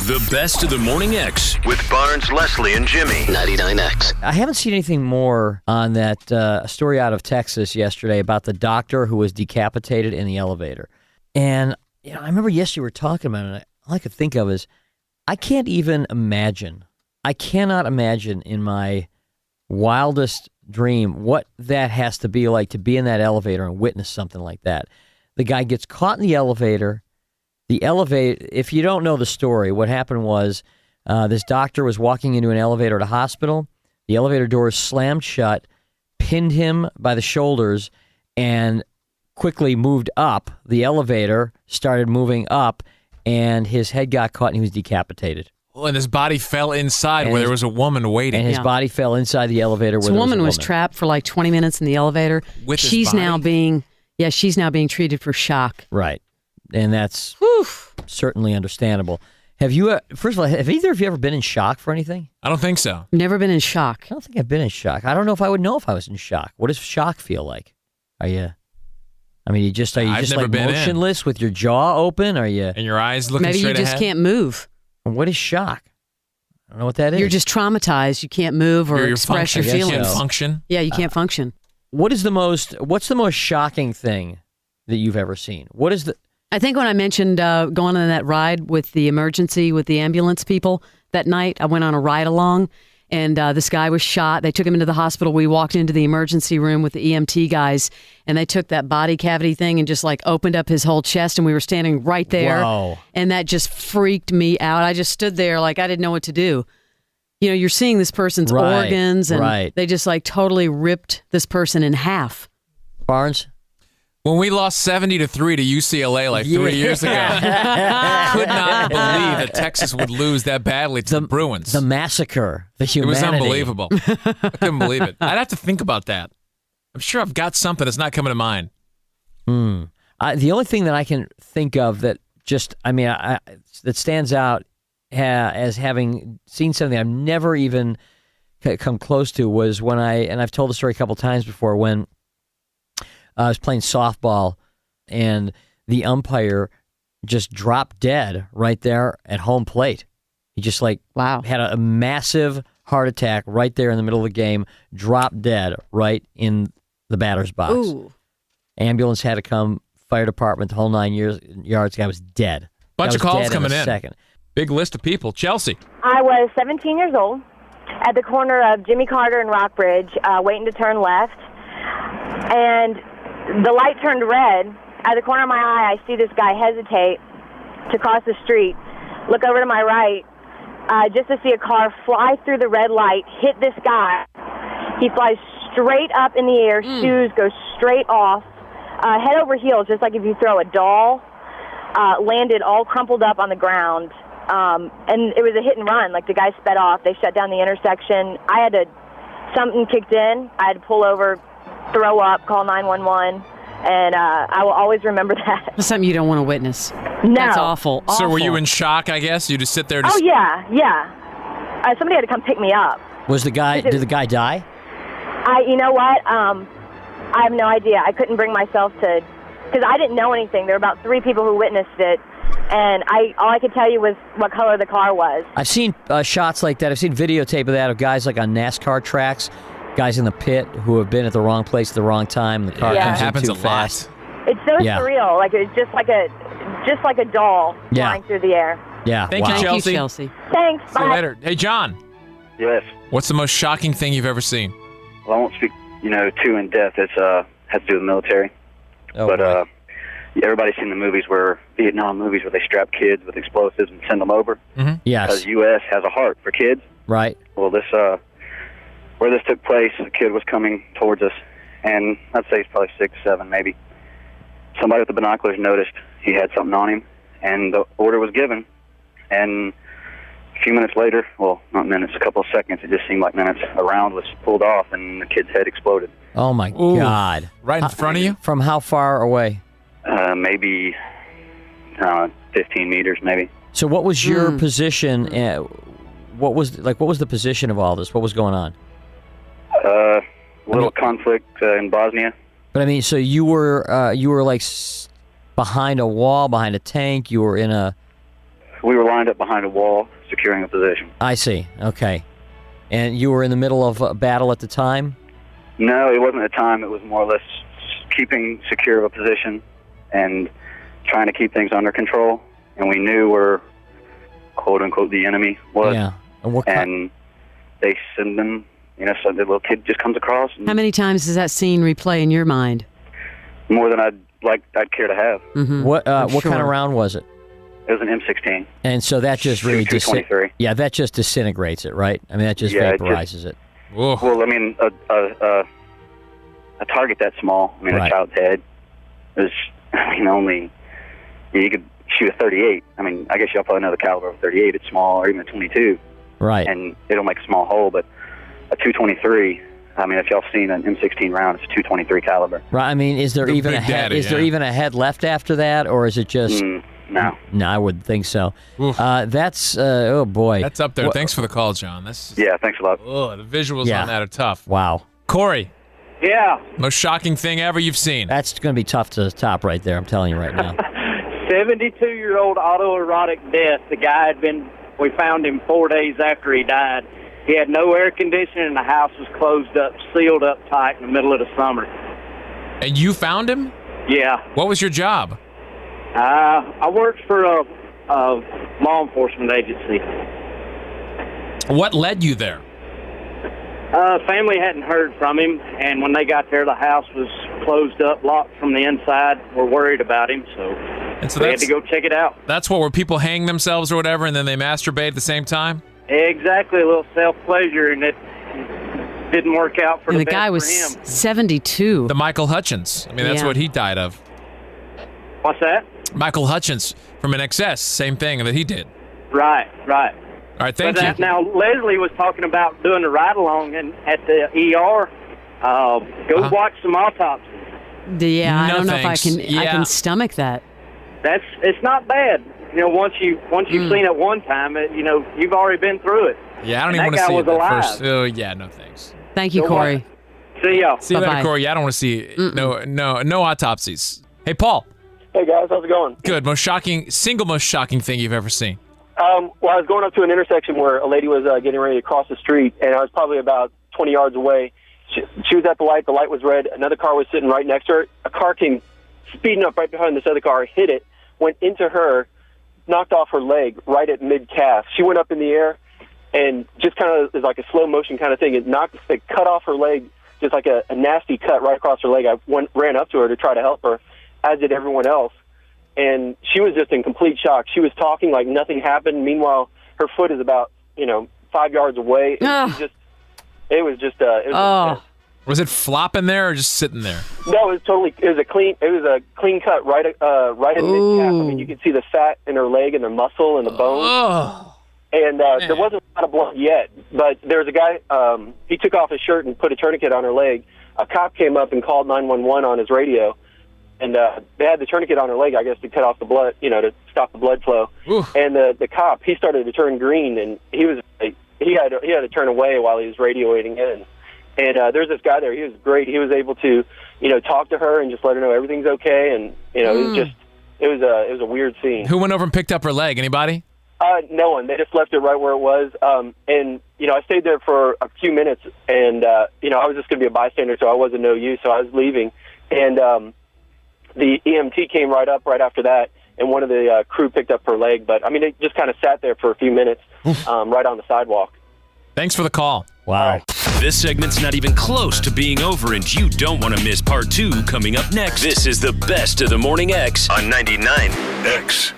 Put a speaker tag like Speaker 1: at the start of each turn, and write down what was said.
Speaker 1: The best of the Morning X with Barnes, Leslie, and Jimmy. 99X.
Speaker 2: I haven't seen anything more on that story out of Texas yesterday about the doctor who was decapitated in the elevator. And I remember yesterday we were talking about it, and all I could think of is I cannot imagine in my wildest dream what that has to be like to be in that elevator and witness something like that. The guy gets caught in the elevator. If you don't know the story, what happened was this doctor was walking into an elevator at a hospital. The elevator doors slammed shut, pinned him by the shoulders, and quickly moved up. The elevator started moving up, and his head got caught, and he was decapitated.
Speaker 3: Well, and his body fell inside where there was a woman waiting.
Speaker 2: And his body fell inside the elevator where
Speaker 4: this woman was trapped for like 20 minutes in the elevator.
Speaker 3: With
Speaker 4: she's
Speaker 3: his body?
Speaker 4: She's now being treated for shock.
Speaker 2: Right. And that's certainly understandable. First of all, have either of you ever been in shock for anything?
Speaker 3: I don't think so.
Speaker 4: Never been in shock.
Speaker 2: I don't think I've been in shock. I don't know if I would know if I was in shock. What does shock feel like? Are you just like motionless with your jaw open? Are you?
Speaker 3: And your eyes looking
Speaker 4: Maybe
Speaker 3: straight ahead?
Speaker 4: Maybe you just can't move.
Speaker 2: What is shock? I don't know what that is.
Speaker 4: You're just traumatized. You can't move or express your feelings.
Speaker 3: You can't function?
Speaker 4: Yeah, you can't function.
Speaker 2: What's the most shocking thing that you've ever seen?
Speaker 4: I think when I mentioned going on that ride with the ambulance people that night, I went on a ride along, and this guy was shot. They took him into the hospital. We walked into the emergency room with the EMT guys, and they took that body cavity thing and just like opened up his whole chest, and we were standing right there.
Speaker 2: Wow.
Speaker 4: And that just freaked me out. I just stood there like I didn't know what to do. You're seeing this person's organs, and they just like totally ripped this person in half.
Speaker 2: Barnes?
Speaker 3: When we lost 70-3 to UCLA like 3 years ago, I could not believe that Texas would lose that badly to the Bruins.
Speaker 2: The massacre, the humanity.
Speaker 3: It was unbelievable. I couldn't believe it. I'd have to think about that. I'm sure I've got something that's not coming to mind.
Speaker 2: The only thing that I can think of that that stands out as having seen something I've never even come close to was when I've told the story a couple times before, when I was playing softball, and the umpire just dropped dead right there at home plate. He just had a massive heart attack right there in the middle of the game, dropped dead right in the batter's box.
Speaker 4: Ooh.
Speaker 2: Ambulance had to come, fire department, the whole 9 yards. The guy was dead.
Speaker 3: Bunch of calls coming in.
Speaker 2: Second.
Speaker 3: Big list of people. Chelsea.
Speaker 5: I was 17 years old at the corner of Jimmy Carter and Rockbridge, waiting to turn left, and the light turned red. At the corner of my eye, I see this guy hesitate to cross the street. Look over to my right, just to see a car fly through the red light, hit this guy. He flies straight up in the air, shoes go straight off, head over heels, just like if you throw a doll, landed all crumpled up on the ground. And it was a hit and run. Like, the guy sped off. They shut down the intersection. Something kicked in. I had to pull over, throw up, call 911, and I will always remember that.
Speaker 4: That's something you don't want to witness.
Speaker 5: No.
Speaker 4: That's awful.
Speaker 3: So were you in shock, I guess? You just sit there?
Speaker 5: Oh, yeah. Somebody had to come pick me up.
Speaker 2: Did the guy die?
Speaker 5: You know what? I have no idea. I couldn't bring myself to, because I didn't know anything. There were about 3 people who witnessed it, and all I could tell you was what color the car was.
Speaker 2: I've seen shots like that. I've seen videotape of that, of guys like on NASCAR tracks, guys in the pit who have been at the wrong place at the wrong time. The car comes in too fast.
Speaker 5: It's so surreal. Like, it's just like a doll flying through the air.
Speaker 2: Yeah.
Speaker 3: Thank you, Chelsea.
Speaker 5: Thanks.
Speaker 3: See you later. Hey, John.
Speaker 6: Yes.
Speaker 3: What's the most shocking thing you've ever seen?
Speaker 6: Well, I won't speak, too in depth. It's has to do with the military. But everybody's seen the Vietnam movies where they strap kids with explosives and send them over.
Speaker 3: Mm-hmm.
Speaker 2: Yes.
Speaker 6: Because the U.S. has a heart for kids.
Speaker 2: Right.
Speaker 6: Well, where this took place, a kid was coming towards us, and I'd say he's probably 6, 7, maybe. Somebody with the binoculars noticed he had something on him, and the order was given. And a few minutes later, well, not minutes, a couple of seconds, it just seemed like minutes, a round was pulled off, and the kid's head exploded.
Speaker 2: Oh, my God.
Speaker 3: Right in front of you?
Speaker 2: From how far away?
Speaker 6: Maybe 15 meters, maybe.
Speaker 2: So what was your position? What was the position of all this? What was going on?
Speaker 6: Little conflict in Bosnia.
Speaker 2: But I mean, so you were like behind a wall, behind a tank. You were in a.
Speaker 6: we were lined up behind a wall, securing a position.
Speaker 2: I see. Okay. And you were in the middle of a battle at the time?
Speaker 6: No, it wasn't a time. It was more or less keeping secure of a position and trying to keep things under control. And we knew where, quote unquote, the enemy was.
Speaker 2: Yeah.
Speaker 6: And they send them, so the little kid just comes across.
Speaker 4: How many times does that scene replay in your mind?
Speaker 6: More than I'd care to have.
Speaker 4: Mm-hmm.
Speaker 2: What kind of round was it?
Speaker 6: It was an M16.
Speaker 2: And so that just really
Speaker 6: 223.
Speaker 2: that just disintegrates it, right? I mean, that just vaporizes it.
Speaker 3: Whoa.
Speaker 6: Well, I mean, a target that small,
Speaker 2: Right.
Speaker 6: a child's head is, only, you could shoot a 38. I mean, I guess y'all probably know the caliber of a 38. It's small, or even a 22.
Speaker 2: Right.
Speaker 6: And it'll make a small hole, but a 223, I mean, if y'all seen an M16 round, it's a 223 caliber.
Speaker 2: Right. I mean, is there
Speaker 3: The
Speaker 2: even a
Speaker 3: Big
Speaker 2: head?
Speaker 3: Daddy,
Speaker 2: Is there
Speaker 3: yeah.
Speaker 2: even a head left after that, or is it just?
Speaker 6: No.
Speaker 2: No, I wouldn't think so.
Speaker 3: Oof.
Speaker 2: That's oh boy.
Speaker 3: That's up there.
Speaker 2: Wha-
Speaker 3: Thanks for the call, John.
Speaker 6: Yeah, thanks a lot.
Speaker 3: The visuals
Speaker 2: Yeah.
Speaker 3: on that are tough.
Speaker 2: Wow.
Speaker 3: Corey,
Speaker 7: Yeah,
Speaker 3: most shocking thing ever you've seen.
Speaker 2: That's going to be tough to top right there. I'm telling you right now.
Speaker 7: 72-year-old autoerotic death. The guy we found him 4 days after he died. He had no air conditioning and the house was closed up, sealed up tight in the middle of the summer.
Speaker 3: And you found him?
Speaker 7: Yeah.
Speaker 3: What was your job?
Speaker 7: I worked for a law enforcement agency.
Speaker 3: What led you there?
Speaker 7: Family hadn't heard from him, and when they got there, the house was closed up, locked from the inside. We're worried about him, so we had to go check it out.
Speaker 3: That's where people hang themselves or whatever, and then they masturbate at the same time?
Speaker 7: Exactly, a little self-pleasure, and it didn't work out for
Speaker 4: And the
Speaker 7: best
Speaker 4: guy
Speaker 7: for
Speaker 4: was
Speaker 7: him.
Speaker 4: 72.
Speaker 3: The Michael Hutchins. I mean, that's
Speaker 4: Yeah.
Speaker 3: what he died of.
Speaker 7: What's that?
Speaker 3: Michael Hutchins from an XS, same thing that he did.
Speaker 7: Right.
Speaker 3: All right, thank you.
Speaker 7: Now, Leslie was talking about doing a ride-along at the ER. Go watch some autopsies.
Speaker 4: Yeah, I
Speaker 3: No
Speaker 4: don't know
Speaker 3: thanks.
Speaker 4: if I
Speaker 3: Yeah.
Speaker 4: can stomach that.
Speaker 7: It's not bad. Once you've seen it one time, you've already been through it.
Speaker 3: Yeah, I don't
Speaker 7: And
Speaker 3: even want
Speaker 7: that
Speaker 3: to
Speaker 7: guy
Speaker 3: see
Speaker 7: was
Speaker 3: it that
Speaker 7: alive.
Speaker 3: first. Oh, yeah, no thanks.
Speaker 4: Thank you,
Speaker 7: Go
Speaker 4: Corey.
Speaker 7: See y'all.
Speaker 3: See you later,
Speaker 4: Bye-bye.
Speaker 3: Corey. Yeah, I don't want to see no autopsies. Hey, Paul.
Speaker 8: Hey guys, how's it going?
Speaker 3: Good. Most shocking thing you've ever seen.
Speaker 8: Well, I was going up to an intersection where a lady was getting ready to cross the street, and I was probably about 20 yards away. She was at the light. The light was red. Another car was sitting right next to her. A car came speeding up right behind this other cut hit it, went into her, knocked off her leg right at mid-calf. She went up in the air, and just kind of is like a slow motion kind of thing. It cut off her leg, just like a nasty cut right across her leg. I ran up to her to try to help her, as did everyone else. And she was just in complete shock. She was talking like nothing happened. Meanwhile, her foot is about 5 yards away. And it was intense.
Speaker 3: Was it flopping there or just sitting there?
Speaker 8: No, it was a clean cut right at mid-calf. I mean, you could see the fat in her leg and the muscle and the bone.
Speaker 3: Oh.
Speaker 8: And there wasn't a lot of blood yet, but there was a guy, he took off his shirt and put a tourniquet on her leg. A cop came up and called 911 on his radio, and they had the tourniquet on her leg, I guess, to cut off the blood, to stop the blood flow.
Speaker 3: Oof.
Speaker 8: And the cop, he started to turn green, and he had to turn away while he was radioing in. And there's this guy there. He was great. He was able to, talk to her and just let her know everything's okay. And it was a weird scene.
Speaker 3: Who went over and picked up her leg? Anybody?
Speaker 8: No one. They just left it right where it was. And I stayed there for a few minutes, and I was just going to be a bystander, so I wasn't no use. So I was leaving, and the EMT came right up right after that, and one of the crew picked up her leg. But I mean, it just kind of sat there for a few minutes, right on the sidewalk.
Speaker 3: Thanks for the call.
Speaker 2: Wow.
Speaker 1: This segment's not even close to being over, and you don't want to miss part 2 coming up next. This is the best of the Morning X on 99X.